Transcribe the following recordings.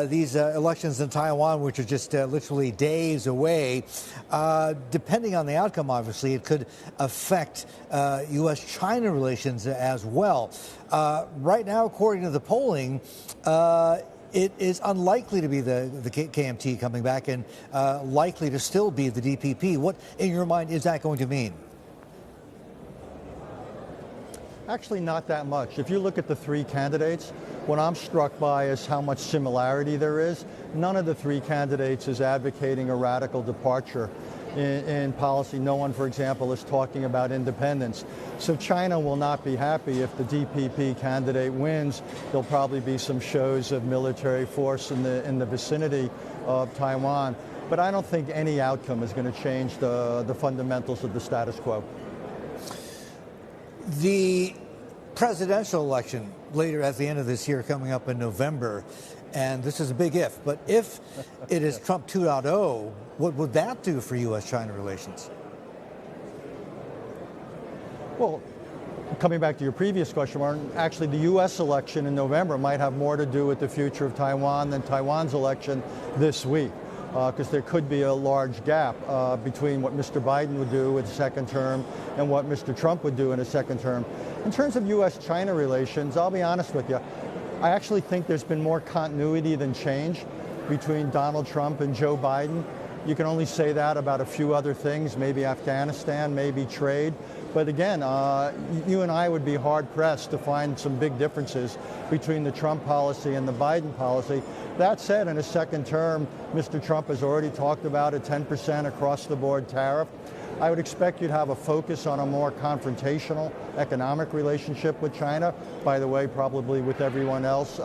these elections in Taiwan, which are just literally days away. Depending on the outcome, obviously, it could affect U.S.-China relations as well. Right now, according to the polling, it is unlikely to be the KMT coming back and likely to still be the DPP. What, in your mind, is that going to mean? Actually, not that much. If you look at the three candidates, what I'm struck by is how much similarity there is. None of the three candidates is advocating a radical departure in policy. No one, for example, is talking about independence. So China will not be happy if the DPP candidate wins. There'll probably be some shows of military force in the vicinity of Taiwan. But I don't think any outcome is going to change the fundamentals of the status quo. The presidential election later at the end of this year coming up in November, and this is a big if, but if it is Trump 2.0, what would that do for U.S.-China relations? Well, coming back to your previous question, Martin, actually the U.S. election in November might have more to do with the future of Taiwan than Taiwan's election this week. Because there could be a large gap between what Mr. Biden would do with a second term and what Mr. Trump would do in a second term. In terms of U.S.-China relations, I'll be honest with you, I actually think there's been more continuity than change between Donald Trump and Joe Biden. You can only say that about a few other things, maybe Afghanistan, maybe trade. But again, you and I would be hard-pressed to find some big differences between the Trump policy and the Biden policy. That said, in a second term, Mr. Trump has already talked about a 10% across-the-board tariff. I would expect you'd have a focus on a more confrontational economic relationship with China, by the way, probably with everyone else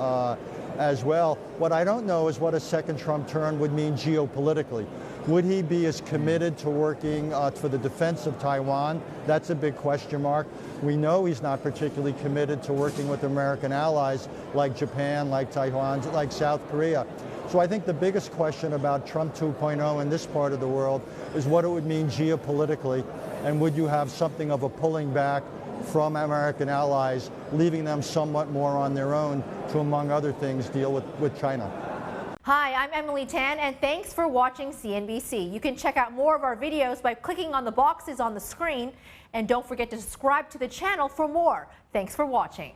as well. What I don't know is what a second Trump term would mean geopolitically. Would he be as committed to working for the defense of Taiwan? That's a big question mark. We know he's not particularly committed to working with American allies like Japan, like Taiwan, like South Korea. So I think the biggest question about Trump 2.0 in this part of the world is what it would mean geopolitically, and would you have something of a pulling back from American allies, leaving them somewhat more on their own to, among other things, deal with China. Hi, I'm Emily Tan, and thanks for watching CNBC. You can check out more of our videos by clicking on the boxes on the screen, and don't forget to subscribe to the channel for more. Thanks for watching.